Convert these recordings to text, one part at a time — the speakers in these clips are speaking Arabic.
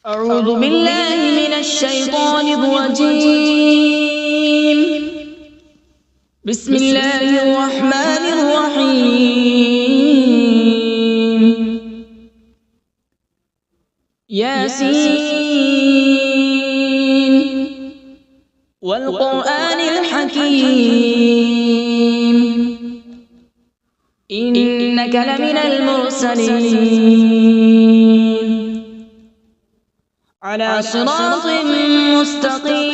أعوذ بالله من الشيطان الرجيم. بسم الله الرحمن الرحيم. ياسين والقرآن الحكيم إنك لمن المرسلين على صراط مستقيم.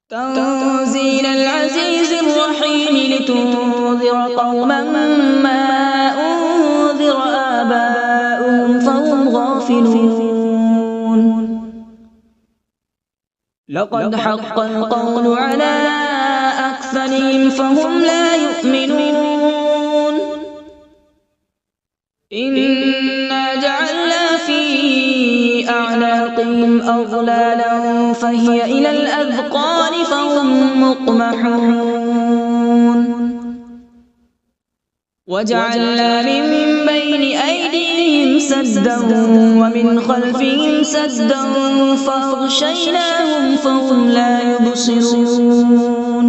تنزيل العزيز الرحيم لتنذر قوما ما أنذر آباؤهم فهم غافلون. لقد حق القول على أكثرهم فهم لا يؤمنون. إنا جعلنا في أعناقهم أغلالا فهي إلى الأذقان فهم مقمحون. وجعلنا من بين أيديهم سدا ومن خلفهم سدا فأغشيناهم فهم لا يبصرون.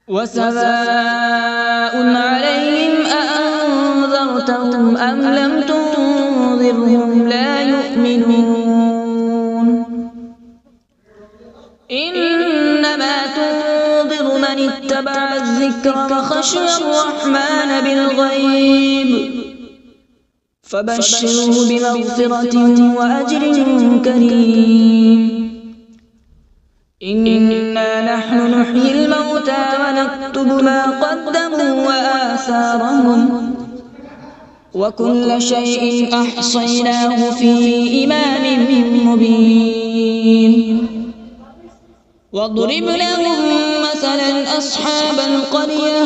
وسواء عليهم أأنذرتهم أم لم تنذرهم لا يؤمنون. إنما تنذر من اتبع الذكر وخشي الرحمن بالغيب فبشره بمغفرة وأجر كريم. إنا نحن نحيي الموتى ونكتب ما قدموا وآثارهم وكل شيء أحصيناه في إمام مبين. واضرب لهم مثلا أصحاب القرية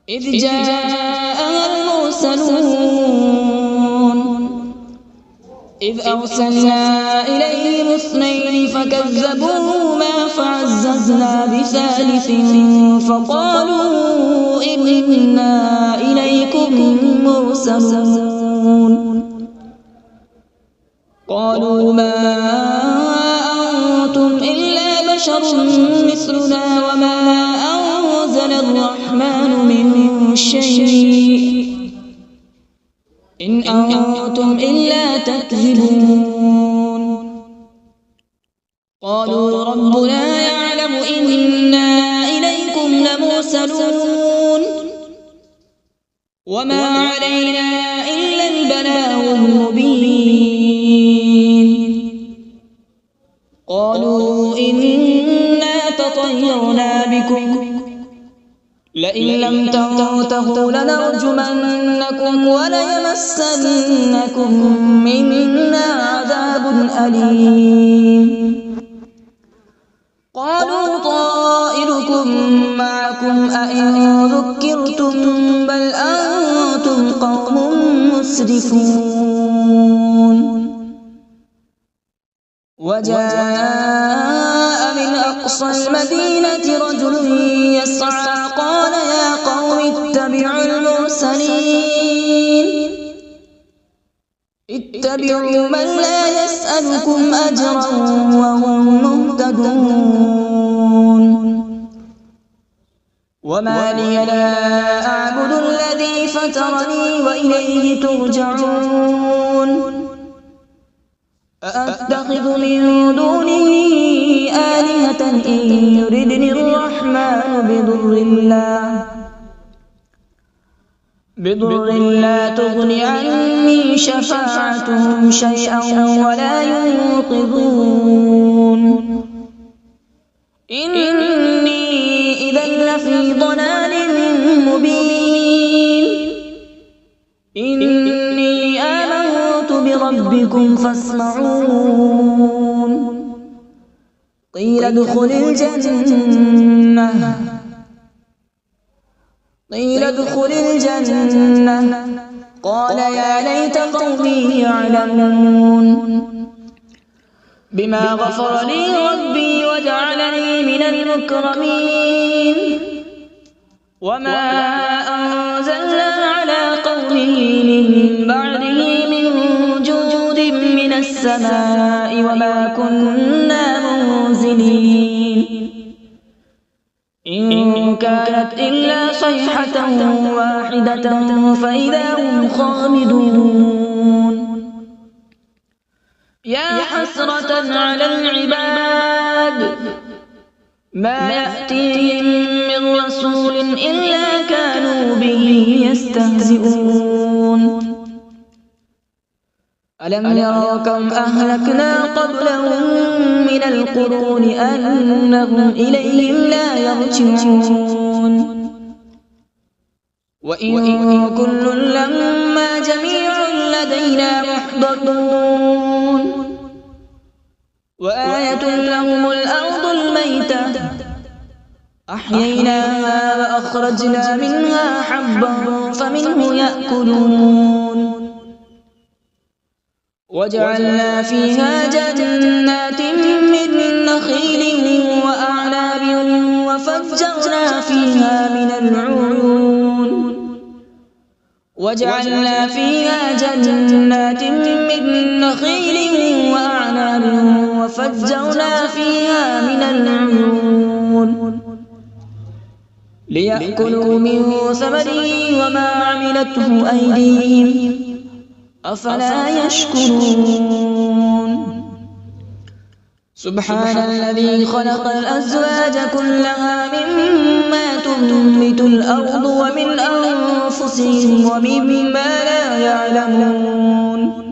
إذ جاءها المرسلون إذ أرسلنا إليهم اثنين فكذبوهما فعززنا بثالث فقالوا إنا إليكم مرسلون. قالوا ما أنتم إلا بشر مثلنا وما أنزل الرحمن من شيء إن أنتم إلا تكذبون. قالوا ربنا يعلم إنا إليكم لمرسلون وما علينا إلا البلاغ المبين. قالوا إنا تطيرنا بكم لئن لم تنتهوا لنرجمنكم وليمسنكم منا عذاب أليم. قالوا طائركم معكم أئن ذكرتم بل أنتم قوم مسرفون. وجاء من أقصى المدينة رجل يسعى قال يا قوم اتبعوا المرسلين اتبعوا من لا يسألكم أجرا وهم مهتدون. وما لي لا أعبد الذي فطرني وإليه ترجعون. أأتخذ من دونه آلهة إن يردني الرحمن بضر لا تغن عني شفاعتهم شيئا ولا ينقذون. إني إذا لفي ضلال مبين. إني آمنت بربكم فاسمعون. قيل ادخل الجنة قال يا ليت قومي يعلمون بما غفر لي ربي وجعلني من المكرمين. وما أنزلنا على السماء وما كنا منزلين إن كانت إلا صيحة واحدة فإذا هم خامدون يا حسرة على العباد ما يأتيهم من رسول إلا كانوا به يستهزئون ألم يروا كم أهلكنا قبلهم من القرون أنهم إليهم لا يرجعون وإن كل لما جميع لدينا محضرون وآية لهم الأرض الميتة أحييناها وأخرجنا منها حبا فمنه يأكلون وجعلنا فيها جنات من نخيل وأعناب وفجرنا فيها من العيون وجعلنا فيها جنات من نخيل وأعناب وفجرنا فيها من العيون ليأكلوا من ثمره وما عملته أيديهم أفلا يشكرون سبحان الذي خلق الأزواج كلها مما تنبت الأرض ومن أنفسهم ومما لا يعلمون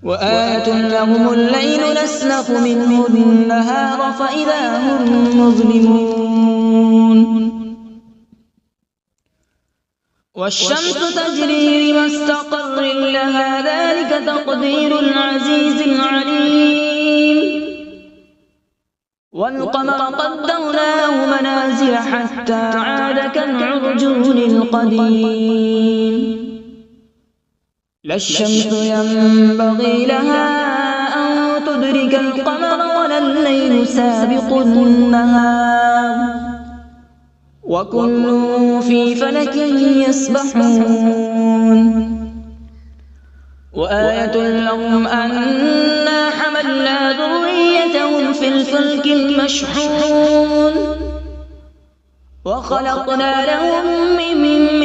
وآية لهم الليل نسلخ منه النهار فإذا هم مظلمون والشمس تجري لمستقر لها ذلك تقدير العزيز العليم والقمر قدرناه منازل حتى عاد كالعرجون القديم لا الشمس ينبغي لها أن تدرك القمر ولا الليل سابق النهار وكل في فلك يسبحون وآية لهم أنا حملنا ذريتهم في الفلك المشحون وخلقنا لهم من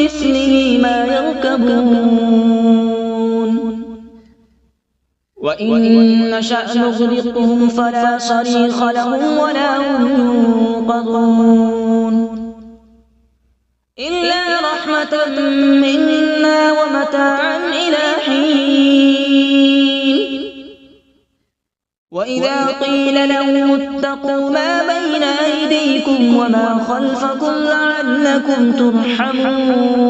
مثله ما يركبون وإن نشأ نغرقهم فلا صريخ لهم ولا هم ينقذون إلا رحمة منا ومتاعا إلى حين وإذا قيل لهم اتقوا ما بين أيديكم وما خلفكم لعلكم ترحمون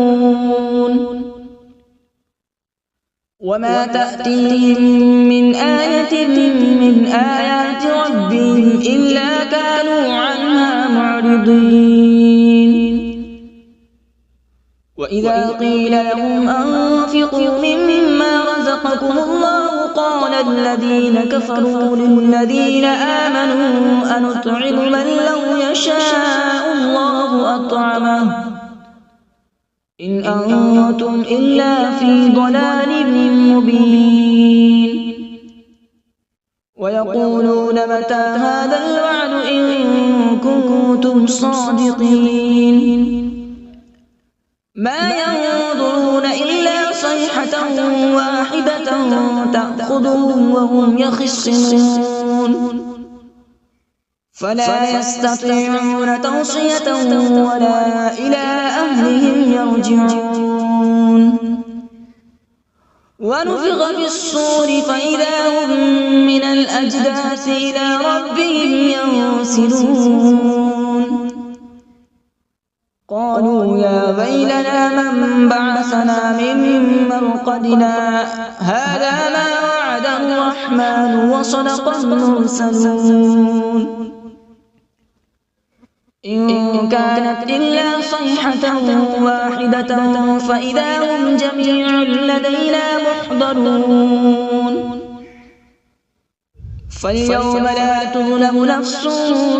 وما تأتيهم من آية من آيات ربهم إلا كانوا عنها معرضين وإذا قيل لهم أنفقوا مما رزقكم الله قال الذين كفروا للذين آمنوا أنطعم من لو يشاء الله أطعمه إن أنتم إلا في ضلال مبين ويقولون متى هذا الوعد إن كنتم صادقين ما ينظرون إلا صيحة واحدة تأخذهم وهم يخصمون فلا يستطيعون توصية ولا إلى أهلهم يرجعون ونفخ في الصور فإذا هم من الأجداث إلى ربهم ينسلون قالوا يا ويلنا من بعثنا من مرقدنا هذا ما وعد الرحمن وصدق المرسلون إن كانت إلا صيحة واحدة فإذا هم جميع لدينا محضرون فاليوم لا تظلم نفس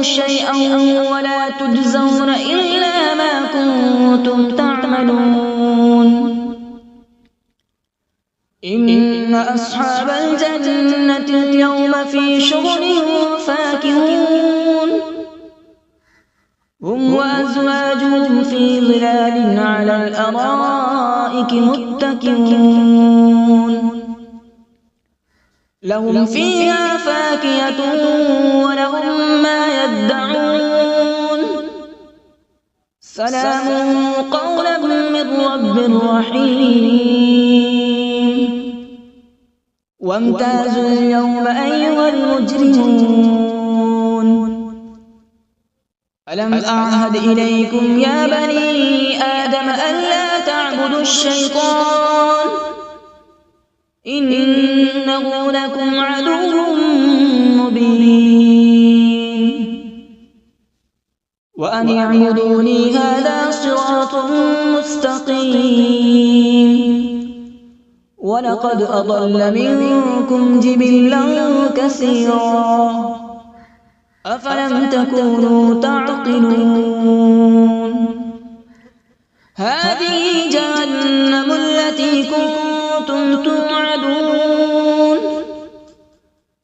شيئا ولا تجزون إلا ما كنتم تعملون إن إن أصحاب الجنة اليوم في شغل فاكهون هم وأزواجهم في ظلال على الأرائك متكئون لهم فيها فاكهة ولهم ما يدعون سلام قولا من رب رحيم وامتازوا اليوم أيها المجرمون ألم أعهد إليكم يا بني آدم ألا تعبدوا الشيطان إنه لكم عدو مبين وأن اعبدوني هذا صراط مستقيم ولقد أضل منكم جبلا كثيرا أفلم تكونوا تعقلون هذه جهنم التي كنتم توعدون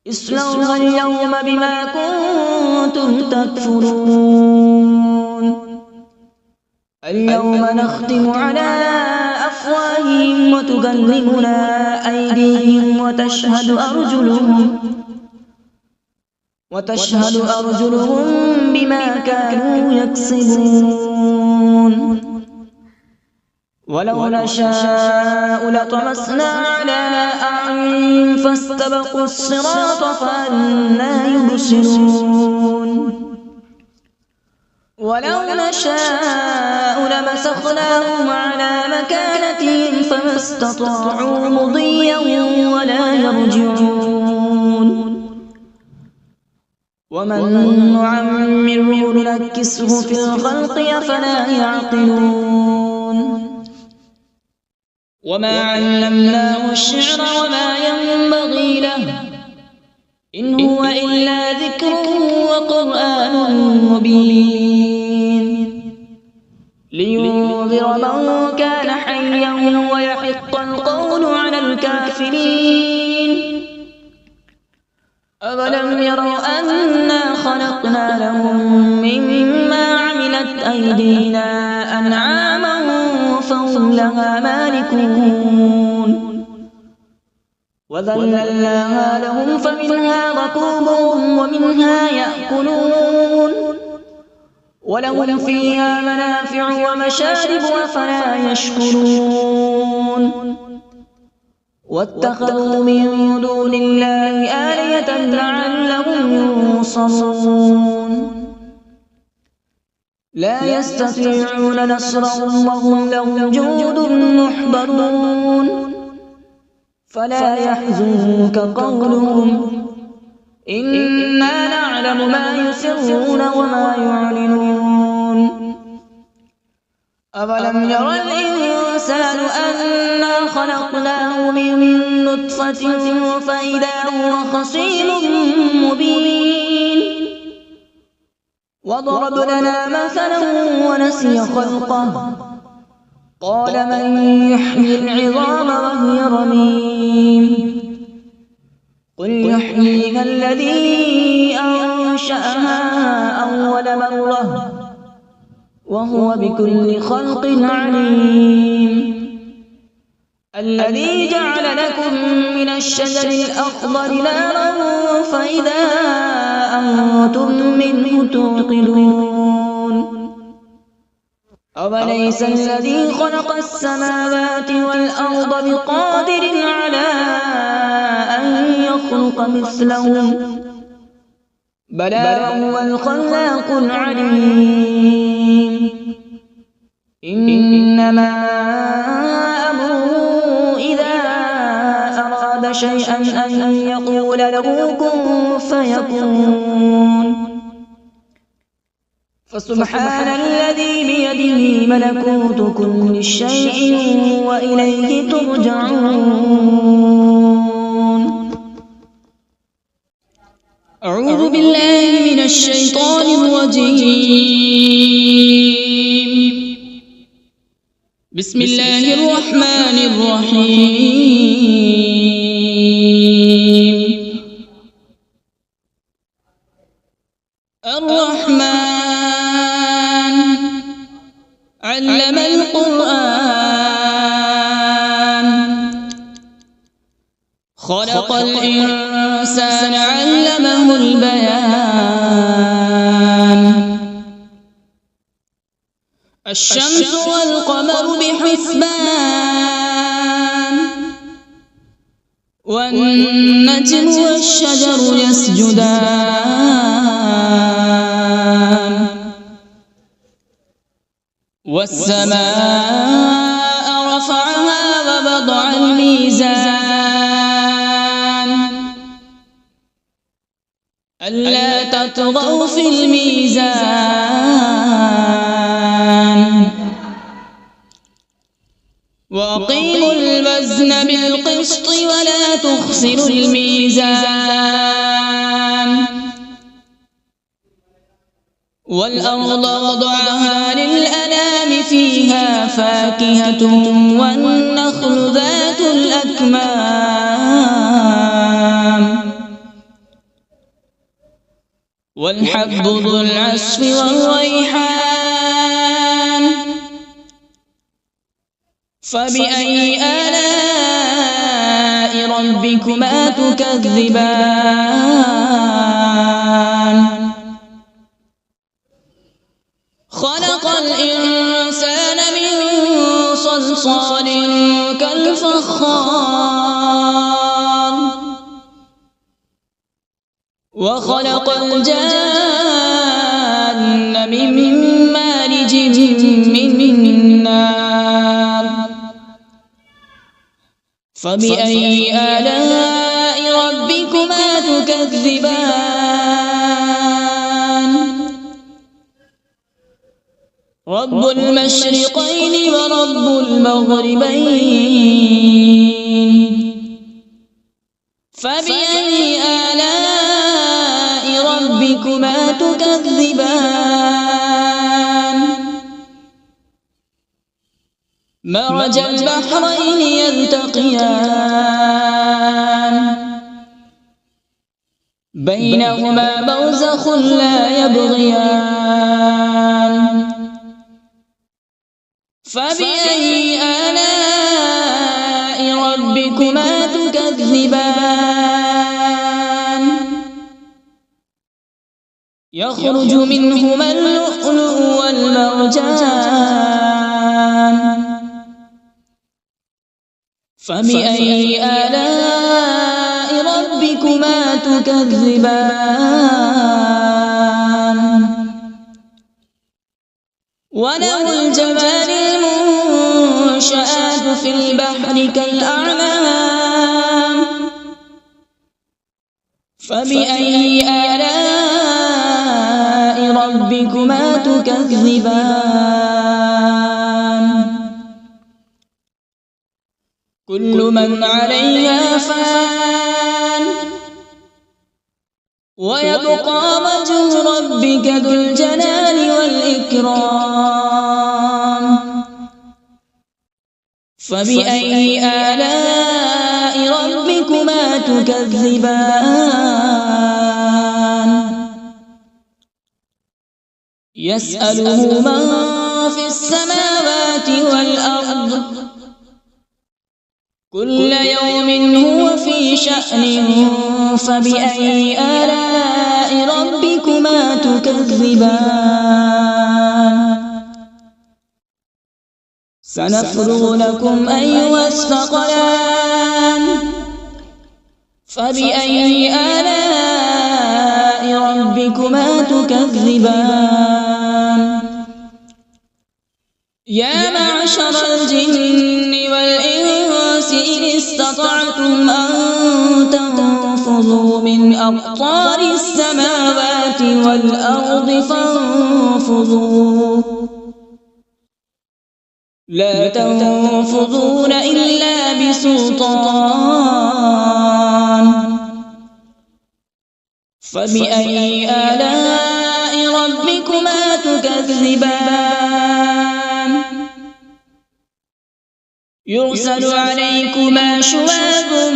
اصلوها اليوم بما كنتم تكفرون اليوم نختم على أفواههم وتكلمنا أيديهم وتشهد أرجلهم بما كانوا يكسبون ولو نشاء لطمسنا على أعينهم فاستبقوا الصراط فأنى يبصرون ولو نشاء لمسخناهم على مكانتهم فما استطاعوا مضيا ولا يرجعون ومن نعمره ننكسه في الخلق أفلا يعقلون وما علمناه الشعر وما ينبغي له إن هو إلا ذكر وقرآن مبين لينذر من كان حيا ويحق القول على الكافرين أولم يروا أنا خلقنا لهم مما عملت أيدينا أنعاما فهم لها مالكون وذللناها لهم فمنها ركوبهم ومنها يأكلون ولهم فيها منافع ومشارب أفلا يشكرون واتخذوا من دون الله آلهة لعلهم ينصرون لا يستطيعون نصرهم وهم لهم جند محضرون فلا يحزنك قولهم إنا نعلم ما يسرون وما يعلنون أولم ير الإنسان أنا خلقناه من نطفة فإذا هو خصيم مبين وضرب لنا مثلا ونسي خلقه قال من يحيي العظام وهي رميم قل يحييها الذي أنشأها أول مرة وهو بكل خلق عليم الذي جعل لكم من الشجر الأخضر نارا فإذا أنتم منه توقدون أوليس الذي خلق السماوات والأرض بقادر على أن يخلق مثلهم بلى وهو الخلاق العليم إنما أمره إذا أراد شيئا أن يقول له كن فيكون فسبحان الذي بيده ملكوت كل شيء وإليه ترجعون أعوذ بالله من الشيطان الرجيم بسم الله الرحمن الرحيم علم القرآن خلق الإنسان علمه البيان الشمس والقمر بحسبان والنجم والشجر يسجدان والسماء رفعها ووضع الميزان ألا تطغوا في الميزان وأقيموا الوزن بالقسط ولا تخسروا الميزان والأرض وضعها للأنام فيها فاكهة والنخل ذات الأكمام والحب ذو العصف والريحان فبأي آلاء ربكما تكذبان خلق الإنسان من صلصال كالفخار وخلق الجان من مارج من نار فبأي آلاء ربكما تكذبان رب المشرقين ورب المغربين فبأي آلاء ربكما تكذبان مرج البحرين يلتقيان بينهما برزخ لا يبغيان فبأي آلاء ربكما تكذبان يخرج منهما اللؤلؤ والمرجان فبأي آلاء ربكما تكذبان وله الجوار المنشآت في البحر كالأعلام فبأي آلاء ربكما تكذبان كل من عليها فان ويبقى وجه ربك ذو الجلال والإكرام فبأي آلاء ربكما تكذبان يسأله من في السماوات والأرض كل يوم هو في شأن فبأي آلاء ربكما تكذبان سنفرغ لكم أيها الثقلان فبأي آلاء ربكما تكذبان يا معشر الجن والإنس إن استطعتم أن تنفذوا من أقطار السماوات والأرض فانفذوا لا تنفذون إلا بسلطان فبأي آلاء ربكما تكذبان يرسل عليكما شواظ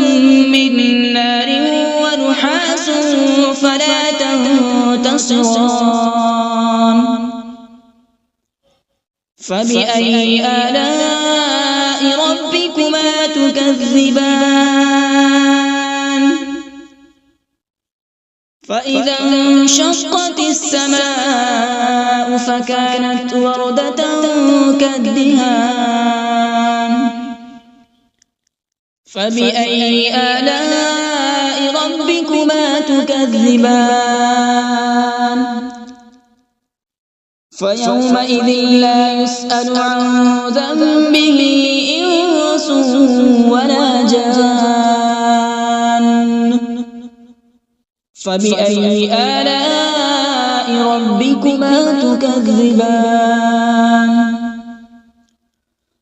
من نار ونحاس فلا تنتصران فبأي آلاء ربكما تكذبان فإذا انشقت السماء فكانت وردة كالدهان فبأي آلاء ربكما تكذبان فيومئذ لا يسأل عن ذنبه إنس ولا جان فبأي آلاء ربكما تكذبان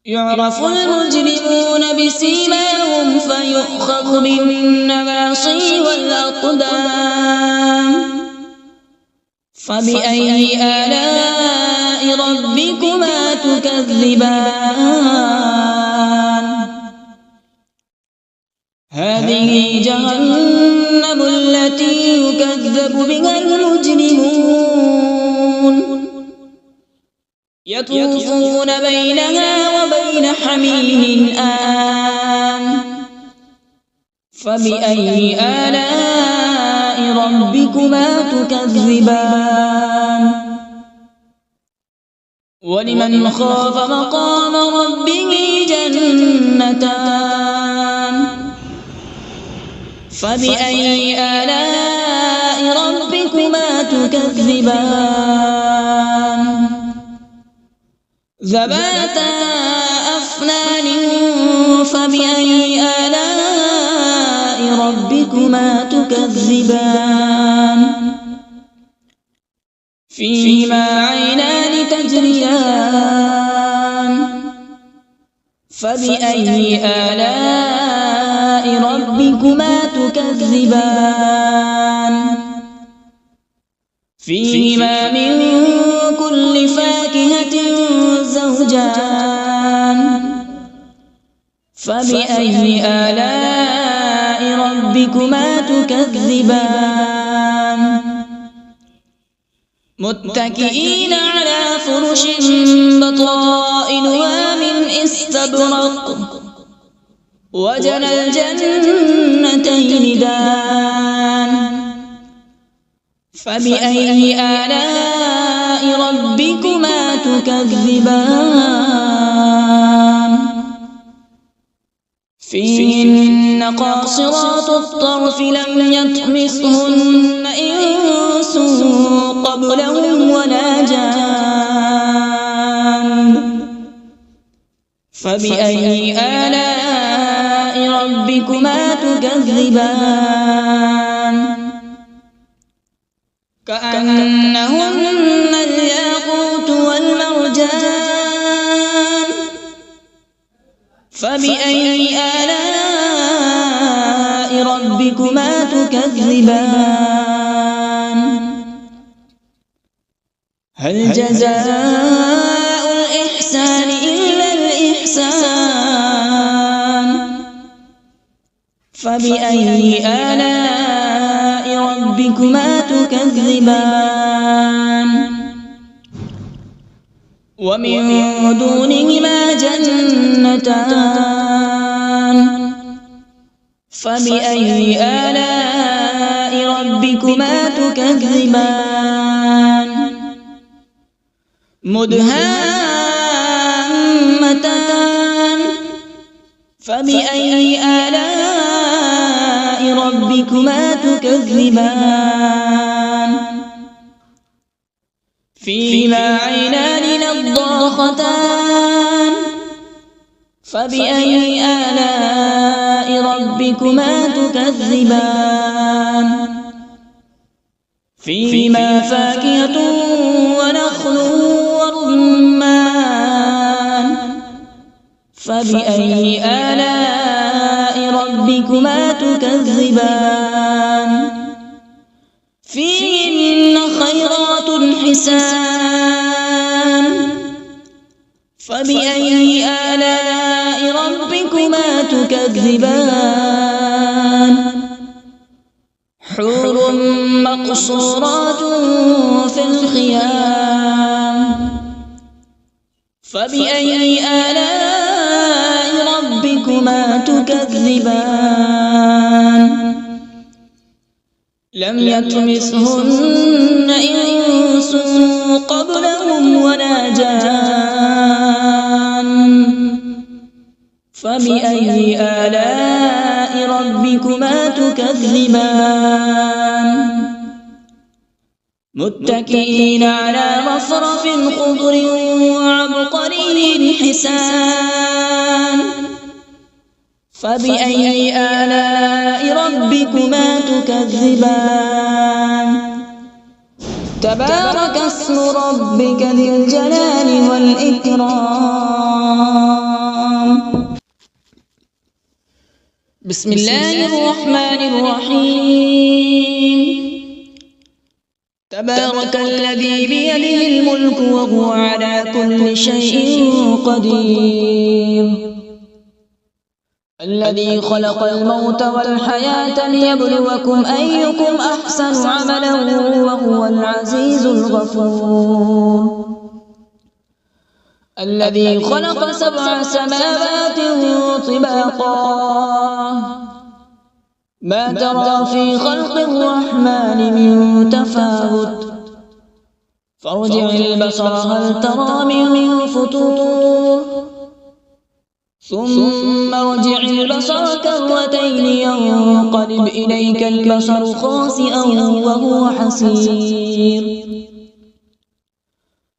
يعرف المجرمون بسيماهم فيؤخذ بالنواصي والأقدام فبأي آلاء ربكما تكذبان هذه جهنم التي يكذب بها المجرمون يطوفون بينها وبين حميم آن فبأي آلاء ربكما تكذبان ولمن خاف مقام ربه جنتان فبأي آلاء ربكما تكذبان ذواتا أفنان فبأي آلاء ربكما تكذبان فيهما عينان تجريان فبأي آلاء ربكما تكذبان فيهما من كل فاكهة زوجان فبأي آلاء ربكما تكذبان متكئين على فرش بطائنها من استبرق وجنى الجنتين دان فبأي آلاء ربكما تكذبان فيهن قاصرات الطرف لم يطمثهن إنس قبلهم ولا جان فبأي آلاء ربكما تكذبان كأنهن الياقوت والمرجان فبأي آلاء ربكما تكذبان هل جزاء الإحسان إلا الإحسان فبأي آلاء ربكما تكذبان ومن دونهما جنتان فبأي آلاء ربكما تكذبان مدهامتان فبأي آلاء ربكما تكذبان فيهما عينان نضاختان فبأي آلاء ربكما تكذبان فيهما فاكهة ونخل ورمان فبأي آلاء ربكما تكذبان فيهن خيرات حسان فبأي آلاء ربكما تكذبان حور مقصورات في الخيام فبأي آلاء ربكما تكذبان لم يطمثهن إنس قبلهم ولا جان فبأي آلاء ربكما تكذبان متكئين على رفرف خضر وعبقري حسان فبأي آلاء ربكما تكذبان تبارك اسم ربك ذي الجلال والإكرام بسم الله الرحمن الرحيم تبارك الذي بيده الملك وهو على كل شيء قدير الذي خلق الموت والحياة ليبلوكم أيكم أحسن عملا وهو العزيز الغفور الذي خلق 7 سماوات طباقا ما ترى في خلق الرحمن من تفاوت فارجع البصر هل ترى من فطور ثم ارجع البصر كرتين ينقلب إليك البصر خاسئا وهو حسير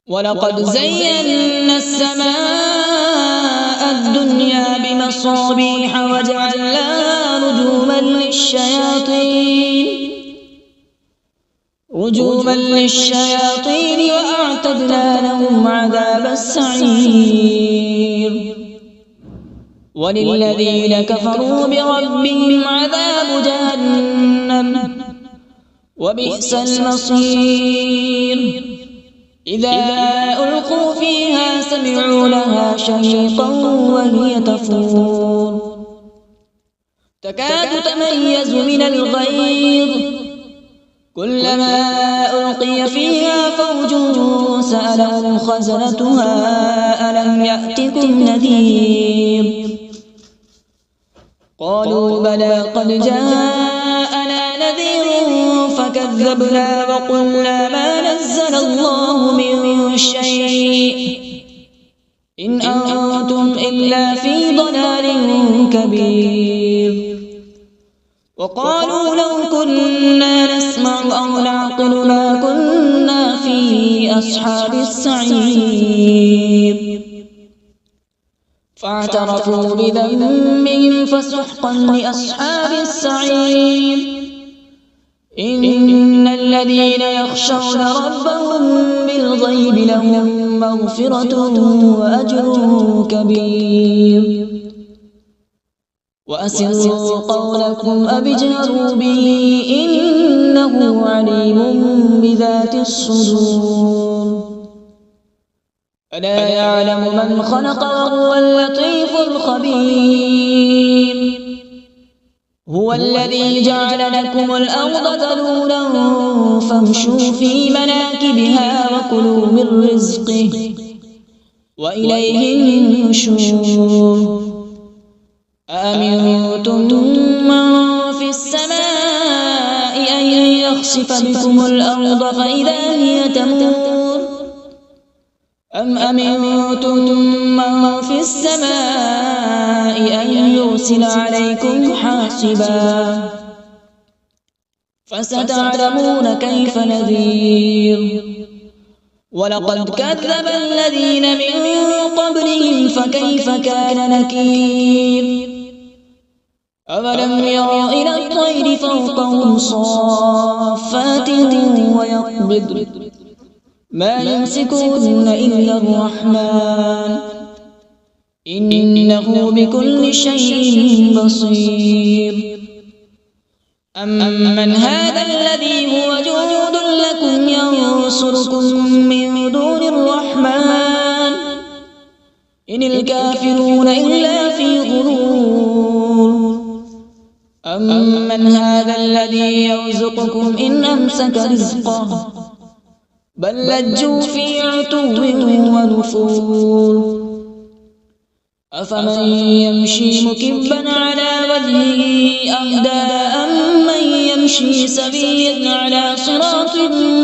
ولقد زينا السماء الدنيا بمصابيح وجعلناها رجوما للشياطين وأعتدنا لهم عذاب السعير وللذين كفروا بربهم عذاب جهنم وبئس المصير إذا ألقوا فيها سمعوا لها شهيقا وهي تفور تكاد تميز من الغيظ كلما ألقي فيها فوج سألهم خزنتها ألم يأتكم نذير قالوا بلى قد جاءنا نذير فكذبنا وقلنا ما نزل الله من شيء إن أنتم إلا في ضلال كبير وقالوا لو كنا نسمع أو نعقل ما كنا في أصحاب السعير فاعترفوا بذنبهم فسحقا لأصحاب السعير إن الذين يخشون ربهم بالغيب لهم مغفرة وأجر كبير وأسروا قولكم أو اجهروا به إنه عليم بذات الصدور ألا يعلم من خلق وهو اللطيف الخبير هو الذي جعل لكم الأرض ذلولا فامشوا في مناكبها وكلوا من رزقه وإليه النشور أأمنتم من في السماء أن يخسف بكم الأرض فإذا هي تمور أم أمنتم من في السماء أن يرسل عليكم حاصبا فستعلمون كيف نذير ولقد كذب الذين من قبلهم فكيف كان نكير أولم يروا إلى الطير فوقهم صافات ويقبض ما يمسكون إلا الرحمن إنه بكل شيء بصير أمن هذا الذي هو جند لكم ينصركم من دون الرحمن إن الكافرون إلا في غرور أمن هذا الذي يرزقكم إن أمسك رزقه بل لجوا في عتو ونفور أفمن يمشي مكبا على وجهه أهدى أمن يمشي سويا على صراط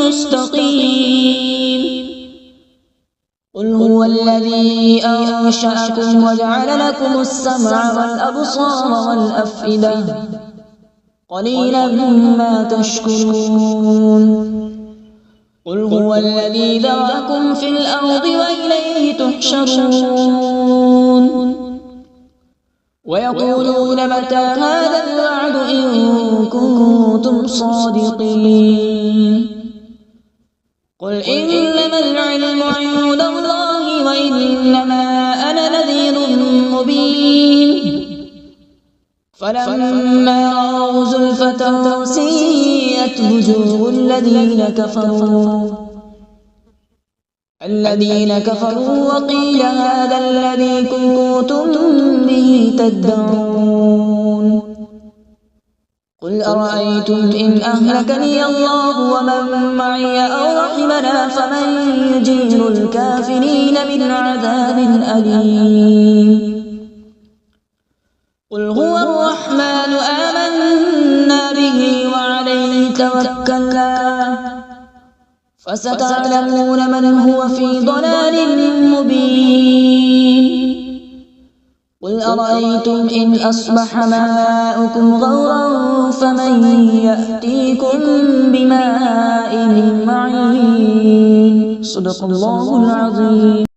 مستقيم قل هو الذي أنشأكم وجعل لكم السمع والأبصار والأفئدة قليلا ما تشكرون قل هو الذي ذرأكم في الأرض وإليه تحشرون ويقولون متى هذا الوعد إن كنتم صادقين قل إنما العلم عند الله وإنما أنا نذير مبين فلما رأوا زلفة سيئت وجوه الذين كفروا وقيل هذا الذي كنتم به تدعون قل أرأيتم إن أهلكني الله ومن معي أو رحمنا فمن يجير الكافرين من عذاب أليم قل هو الرحمن آمنا به وعليه توكلنا فستعلمون من هو في ضلال مبين قل أرأيتم إن أصبح ماؤكم غورا فمن يأتيكم بماء معين صدق الله العظيم.